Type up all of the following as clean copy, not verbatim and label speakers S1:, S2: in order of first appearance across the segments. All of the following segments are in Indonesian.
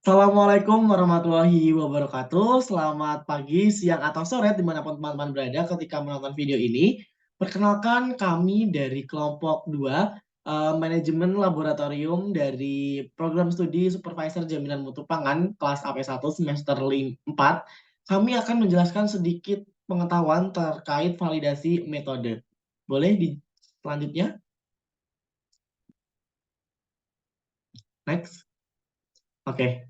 S1: Assalamualaikum warahmatullahi wabarakatuh. Selamat pagi, siang, atau sore dimanapun teman-teman berada ketika menonton video ini. Perkenalkan kami dari kelompok 2, Manajemen Laboratorium dari Program Studi Supervisor Jaminan Mutu Pangan kelas AP1 semester 4. Kami akan menjelaskan sedikit pengetahuan terkait validasi metode. Boleh selanjutnya? Next. Oke.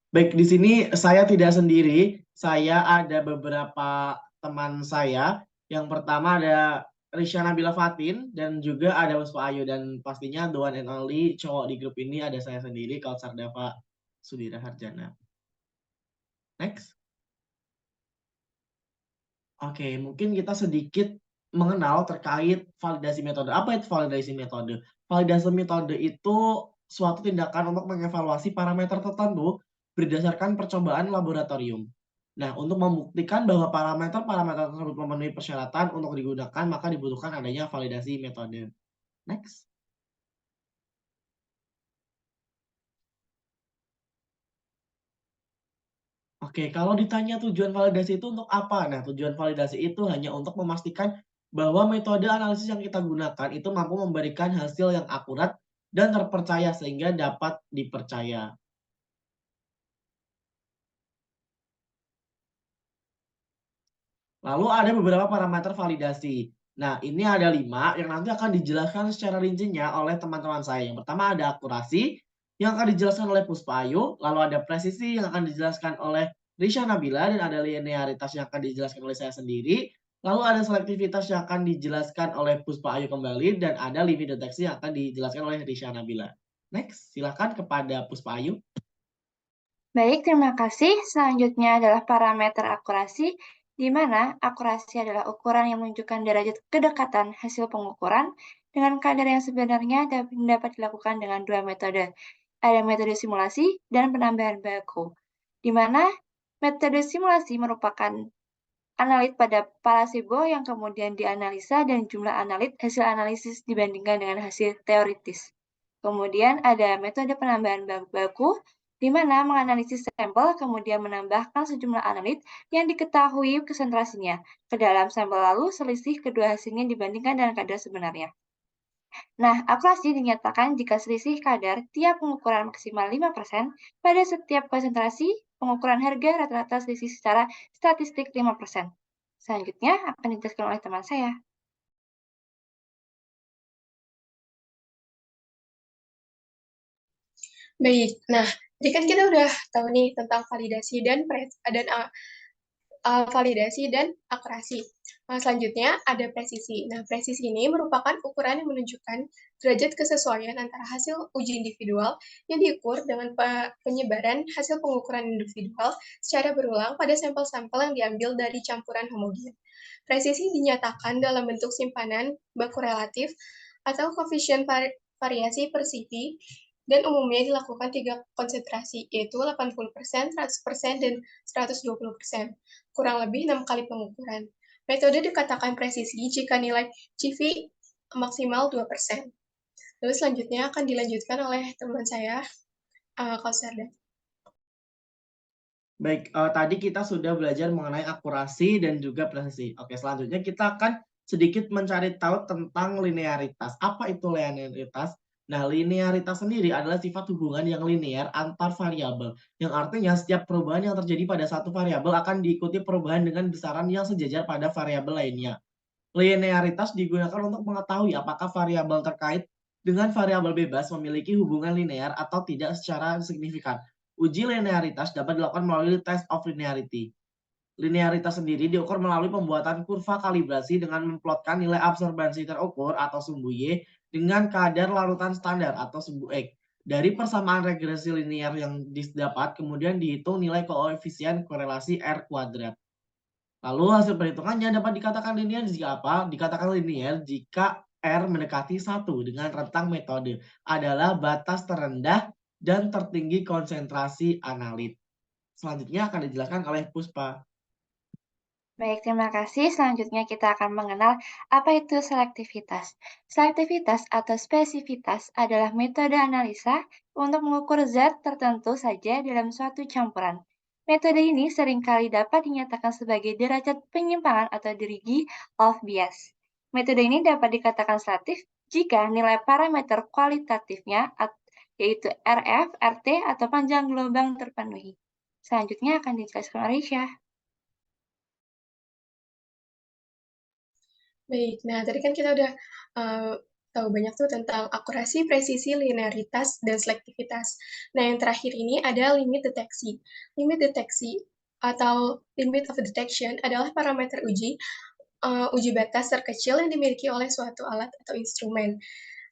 S1: Baik, di sini saya tidak sendiri. Saya ada beberapa teman saya. Yang pertama ada Risyana Bila Fatin dan juga ada Puspa Ayu, dan pastinya the one and only cowok di grup ini ada saya sendiri, Kautsar Dava Sudira Harjana. Next. Oke, mungkin kita sedikit mengenal terkait validasi metode. Apa itu validasi metode? Validasi metode itu suatu tindakan untuk mengevaluasi parameter tertentu berdasarkan percobaan laboratorium. Nah, untuk membuktikan bahwa parameter-parameter tersebut memenuhi persyaratan untuk digunakan, maka dibutuhkan adanya validasi metode. Next. Oke, kalau ditanya tujuan validasi itu untuk apa? Nah, tujuan validasi itu hanya untuk memastikan bahwa metode analisis yang kita gunakan itu mampu memberikan hasil yang akurat dan terpercaya sehingga dapat dipercaya. Lalu ada beberapa parameter validasi. Nah, ini ada 5 yang nanti akan dijelaskan secara rincinya oleh teman-teman saya. Yang pertama ada akurasi yang akan dijelaskan oleh Puspa Ayu, lalu ada presisi yang akan dijelaskan oleh Risha Nabila, dan ada linearitas yang akan dijelaskan oleh saya sendiri. Lalu ada selektivitas yang akan dijelaskan oleh Puspa Ayu kembali, dan ada limit deteksi yang akan dijelaskan oleh Risha Nabila. Next, silakan kepada Puspa Ayu.
S2: Baik, terima kasih. Selanjutnya adalah parameter akurasi, di mana akurasi adalah ukuran yang menunjukkan derajat kedekatan hasil pengukuran dengan kadar yang sebenarnya dapat dilakukan dengan dua metode. Ada metode simulasi dan penambahan baku, di mana metode simulasi merupakan analit pada placebo yang kemudian dianalisa dan jumlah analit hasil analisis dibandingkan dengan hasil teoritis. Kemudian ada metode penambahan baku, di mana menganalisis sampel kemudian menambahkan sejumlah analit yang diketahui konsentrasinya ke dalam sampel lalu selisih kedua hasilnya dibandingkan dengan kadar sebenarnya. Nah, akurasi dinyatakan jika selisih kadar tiap pengukuran maksimal 5% pada setiap konsentrasi pengukuran harga rata-rata selisih secara statistik 5%. Selanjutnya akan dijelaskan oleh teman saya.
S3: Baik, nah, jadi kan kita udah tahu nih tentang validasi dan validasi dan akurasi. Nah, selanjutnya ada presisi. Nah, presisi ini merupakan ukuran yang menunjukkan derajat kesesuaian antara hasil uji individual yang diukur dengan penyebaran hasil pengukuran individual secara berulang pada sampel-sampel yang diambil dari campuran homogen. Presisi dinyatakan dalam bentuk simpanan baku relatif atau koefisien variasi per CV, dan umumnya dilakukan 3 konsentrasi, yaitu 80%, 100%, dan 120%, kurang lebih 6 kali pengukuran. Metode dikatakan presisi jika nilai CV maksimal 2%. Lalu selanjutnya akan dilanjutkan oleh teman saya, Kautsar.
S1: Baik, tadi kita sudah belajar mengenai akurasi dan juga presisi. Oke, selanjutnya kita akan sedikit mencari tahu tentang linearitas. Apa itu linearitas? Nah, linearitas sendiri adalah sifat hubungan yang linear antar variabel, yang artinya setiap perubahan yang terjadi pada satu variabel akan diikuti perubahan dengan besaran yang sejajar pada variabel lainnya. Linearitas digunakan untuk mengetahui apakah variabel terkait dengan variabel bebas memiliki hubungan linear atau tidak secara signifikan. Uji linearitas dapat dilakukan melalui test of linearity. Linearitas sendiri diukur melalui pembuatan kurva kalibrasi dengan memplotkan nilai absorbansi terukur atau sumbu Y dengan kadar larutan standar atau sumbu X. Dari persamaan regresi linear yang didapat, kemudian dihitung nilai koefisien korelasi R kuadrat. Lalu hasil perhitungannya dapat dikatakan linear jika apa? Dikatakan linear jika R mendekati 1 dengan rentang metode adalah batas terendah dan tertinggi konsentrasi analit. Selanjutnya akan dijelaskan oleh Puspa.
S2: Baik, terima kasih. Selanjutnya kita akan mengenal apa itu selektivitas. Selektivitas atau spesifitas adalah metode analisa untuk mengukur zat tertentu saja dalam suatu campuran. Metode ini seringkali dapat dinyatakan sebagai derajat penyimpangan atau degree of bias. Metode ini dapat dikatakan selektif jika nilai parameter kualitatifnya yaitu RF, RT, atau panjang gelombang terpenuhi. Selanjutnya akan dijelaskan oleh Aisyah.
S3: Baik, nah tadi kan kita udah tahu banyak tuh tentang akurasi, presisi, linearitas, dan selektivitas. Nah, yang terakhir ini ada limit deteksi. Limit deteksi atau limit of detection adalah parameter uji batas terkecil yang dimiliki oleh suatu alat atau instrumen.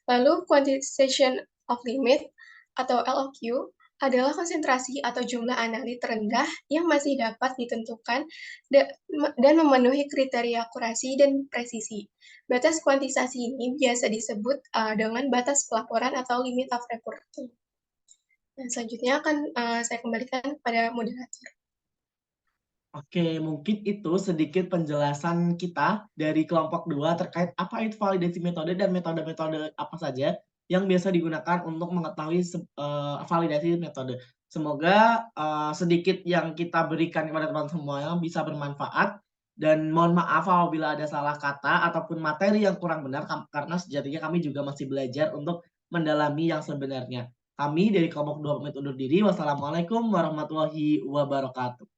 S3: Lalu quantization of limit atau LOQ adalah konsentrasi atau jumlah analit terendah yang masih dapat ditentukan dan memenuhi kriteria akurasi dan presisi. Batas kuantisasi ini biasa disebut dengan batas pelaporan atau limit of reporting. Dan selanjutnya akan saya kembalikan kepada moderator.
S1: Oke, mungkin itu sedikit penjelasan kita dari kelompok 2 terkait apa itu validasi metode dan metode-metode apa saja yang biasa digunakan untuk mengetahui validasi metode. Semoga sedikit yang kita berikan kepada teman-teman semuanya bisa bermanfaat dan mohon maaf apabila ada salah kata ataupun materi yang kurang benar karena sejatinya kami juga masih belajar untuk mendalami yang sebenarnya. Kami dari kelompok 2 pamit undur diri. Wassalamualaikum warahmatullahi wabarakatuh.